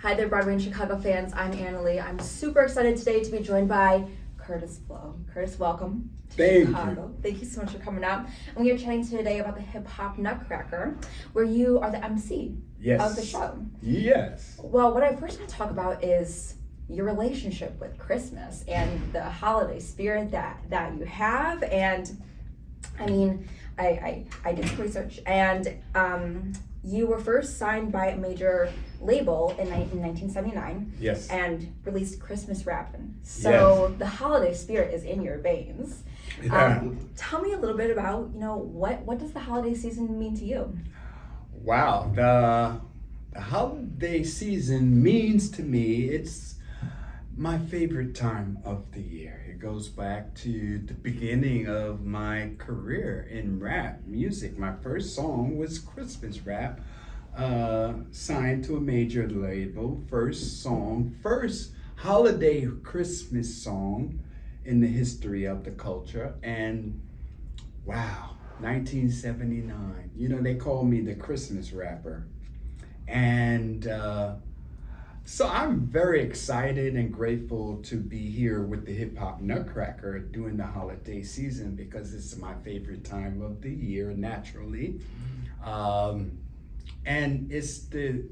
Hi there, Broadway and Chicago fans. I'm Annalie. I'm super excited today to be joined by Kurtis Blow. Kurtis, welcome to Thank Chicago. Thank you so much for coming out. And we are chatting today about the Hip Hop Nutcracker, where you are the MC of the show. Yes. Well, what I first want to talk about is your relationship with Christmas and the holiday spirit that you have. And I mean, I did some research, and you were first signed by a major label in 1979. Yes. And released Christmas Rappin'. So Yes. the holiday spirit is in your veins. Yeah. Tell me a little bit about, what does the holiday season mean to you? Wow. The holiday season means to me, it's my favorite time of the year. It goes back to the beginning of my career in rap music. My first song was Christmas rap, signed to a major label. First holiday Christmas song in the history of the culture. And wow, 1979. They call me the Christmas rapper. And so I'm very excited and grateful to be here with the Hip Hop Nutcracker during the holiday season, because it's my favorite time of the year, naturally. And it's the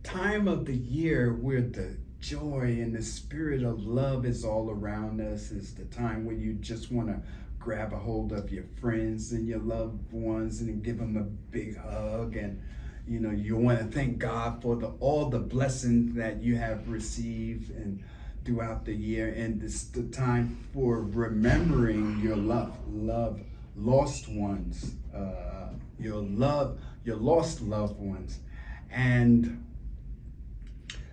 time of the year where the joy and the spirit of love is all around us. It's the time when you just want to grab a hold of your friends and your loved ones and give them a big hug. And you want to thank God for all the blessings that you have received and throughout the year. And it's the time for remembering your lost ones, your lost loved ones. And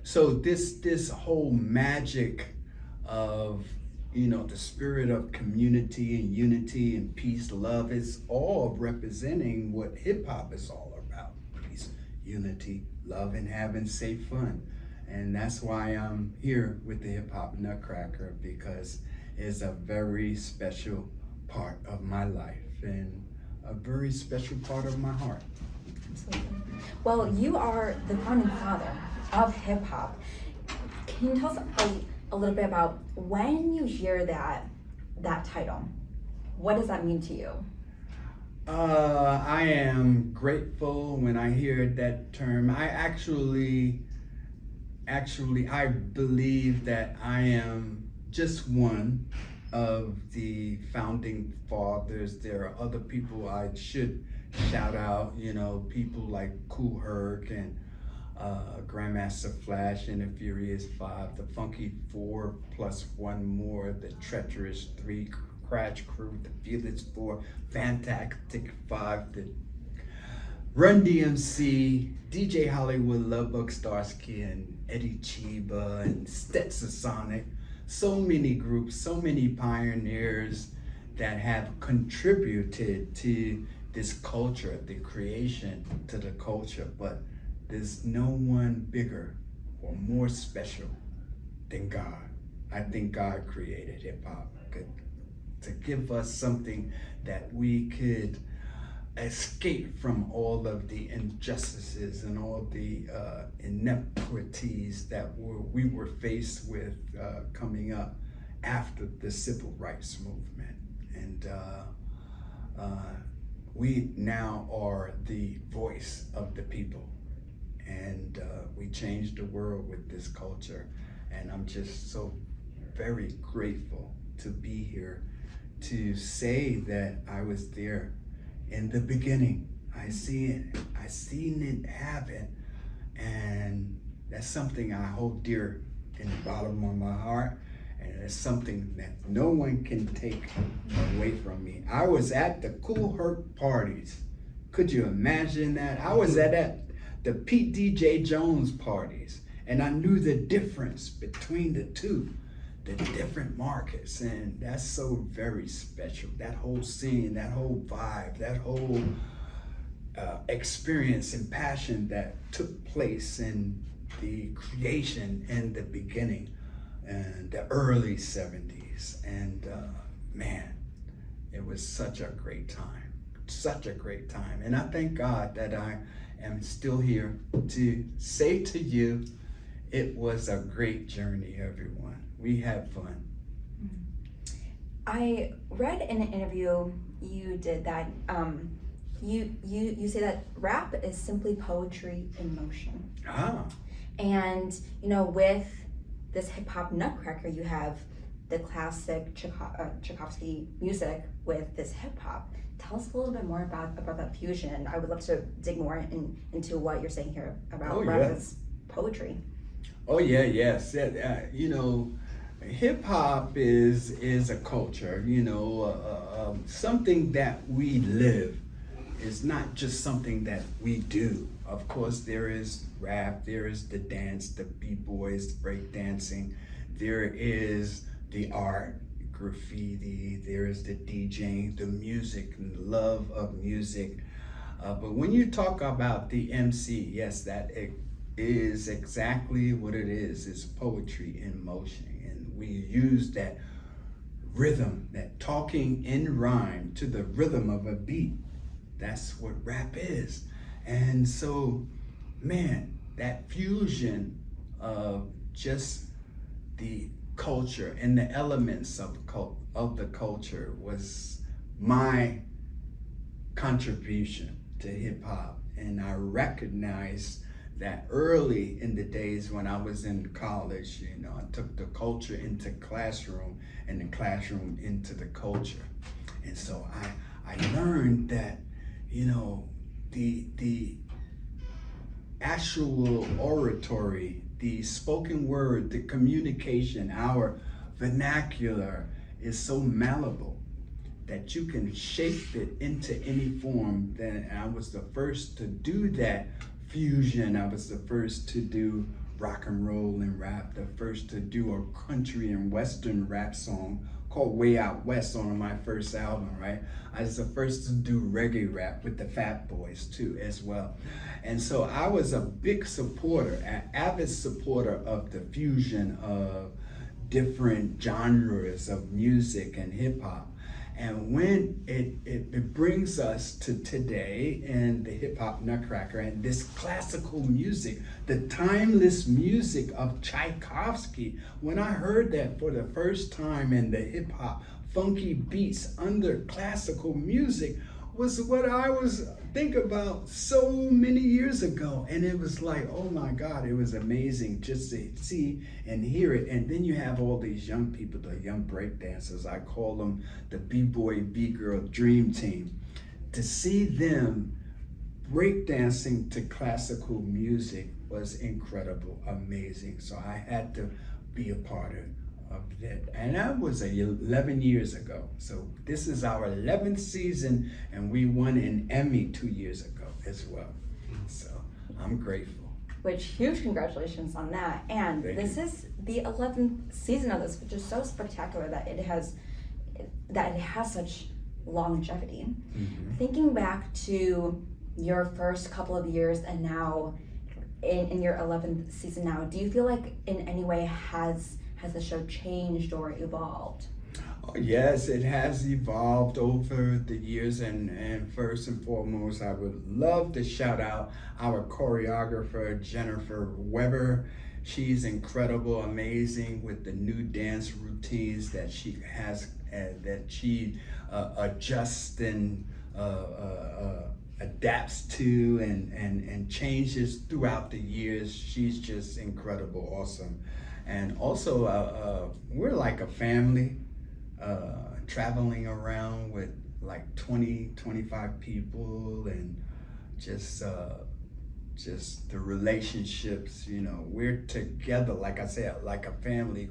so this whole magic of the spirit of community and unity and peace, love, is all representing what hip hop is all about: peace, unity, love, and having safe fun. And that's why I'm here with the Hip Hop Nutcracker, because it's a very special part of my life and a very special part of my heart. Absolutely. Well, you are the founding father of hip hop. Can you tell us a little bit about when you hear that title? What does that mean to you? I am grateful when I hear that term. I actually, I believe that I am just one of the founding fathers. There are other people I should shout out, people like Kool Herc and Grandmaster Flash and the Furious Five, the Funky Four plus one more, the Treacherous Three, Crash Crew, the Fearless Four, Fantastic Five, the Run DMC, DJ Hollywood, Lovebug Starsky, and Eddie Chiba, and Stetson Sonic. So many groups, so many pioneers that have contributed to this culture, the creation to the culture. But there's no one bigger or more special than God. I think God created hip hop to give us something that we could escape from all of the injustices and all the inequities that we were faced with coming up after the civil rights movement. And we now are the voice of the people. And we changed the world with this culture. And I'm just so very grateful to be here to say that I was there in the beginning. I seen it happen. And that's something I hold dear in the bottom of my heart. And it's something that no one can take away from me. I was at the Kool Herc parties. Could you imagine that? I was at the Pete DJ Jones parties, and I knew the difference between the two, the different markets, and that's so very special. That whole scene, that whole vibe, that whole experience and passion that took place in the creation and the beginning and the early 70s. And man, it was such a great time. And I thank God that I am still here to say to you, it was a great journey, everyone. We had fun. I read in an interview you did that you say that rap is simply poetry in motion. Ah, And with this Hip Hop Nutcracker, you have the classic Tchaikovsky music with this hip hop. Tell us a little bit more about that fusion. I would love to dig more into what you're saying here about rap as poetry. oh yeah, yes. Hip hop is a culture. Something that we live. Is not just something that we do. Of course, there is rap, there is the dance, the b-boys, break dancing, there is the art, graffiti, there is the DJing, the music, and the love of music. But when you talk about the MC, yes, that is exactly what it is. It's poetry in motion. And we use that rhythm, that talking in rhyme to the rhythm of a beat. That's what rap is. And so, man, that fusion of just the culture and the elements of the culture was my contribution to hip hop. And I recognized that early in the days when I was in college, I took the culture into classroom and the classroom into the culture. And so I learned that the actual oratory, the spoken word, the communication, our vernacular is so malleable that you can shape it into any form. Then I was the first to do that fusion. I was the first to do rock and roll and rap, the first to do a country and western rap song called Way Out West on my first album, right? I was the first to do reggae rap with the Fat Boys too, as well. And so I was a big supporter, an avid supporter of the fusion of different genres of music and hip hop. And when it brings us to today and the Hip Hop Nutcracker and this classical music, the timeless music of Tchaikovsky, when I heard that for the first time in the hip hop funky beats under classical music was what I was thinking about so many years ago. And it was like, oh my God, it was amazing just to see and hear it. And then you have all these young people, the young breakdancers, I call them the B-boy, B-girl dream team. To see them breakdancing to classical music was incredible, amazing. So I had to be a part of that. And that was 11 years ago. So this is our 11th season, and we won an Emmy 2 years ago as well. So I'm grateful. Which, huge congratulations on that. And Thank this you. is the 11th season of this, which is so spectacular that it has such longevity. Mm-hmm. Thinking back to your first couple of years and now in your 11th season now, do you feel like in any way has the show changed or evolved? Oh, yes, it has evolved over the years, and first and foremost, I would love to shout out our choreographer, Jennifer Weber. She's incredible, amazing with the new dance routines that she has, that she adjusts and adapts to and changes throughout the years. She's just incredible, awesome. And also, we're like a family, traveling around with like 25 people, and just the relationships, we're together, like I said, like a family,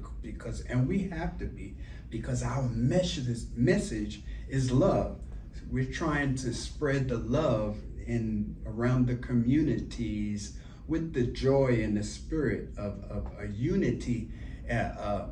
and we have to be, because our message is love. We're trying to spread the love around the communities with the joy and the spirit of a unity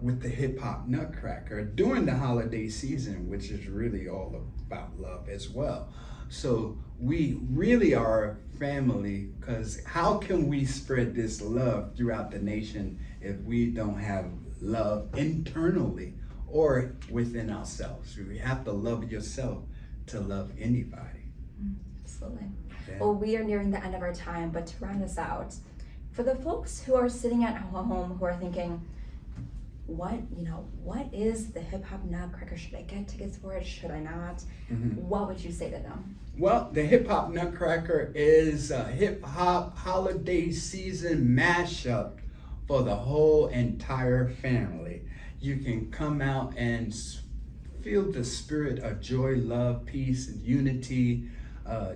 with the Hip Hop Nutcracker during the holiday season, which is really all about love as well. So we really are a family, because how can we spread this love throughout the nation if we don't have love internally or within ourselves? We have to love yourself to love anybody. Absolutely. Yeah. Well, we are nearing the end of our time, but to round us out, For the folks who are sitting at home who are thinking, what is the Hip Hop Nutcracker? Should I get tickets for it? Should I not? What would you say to them? Well, the Hip Hop Nutcracker is a hip hop holiday season mashup for the whole entire family. You can come out and feel the spirit of joy, love, peace, and unity,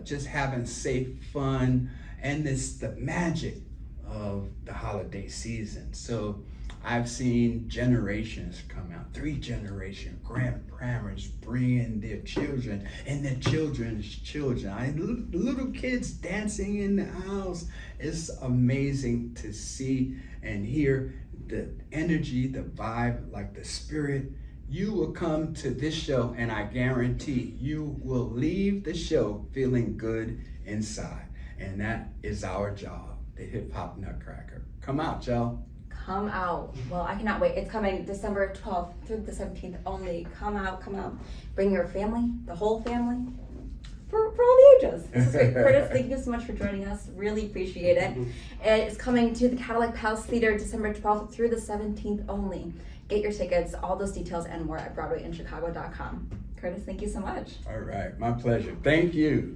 just having safe fun, and it's the magic of the holiday season. So I've seen generations come out, 3 generations, grandparents bringing their children and their children's children. Little kids dancing in the house. It's amazing to see and hear the energy, the vibe, like the spirit. You will come to this show and I guarantee you will leave the show feeling good inside. And that is our job, the Hip Hop Nutcracker. Come out, y'all. Come out. Well, I cannot wait. It's coming December 12th through the 17th only. Come out. Bring your family, the whole family, for all the ages. This is great. Kurtis, thank you so much for joining us. Really appreciate it. It's coming to the Cadillac Palace Theater December 12th through the 17th only. Get your tickets, all those details and more at BroadwayInChicago.com. Kurtis, thank you so much. All right, my pleasure. Thank you.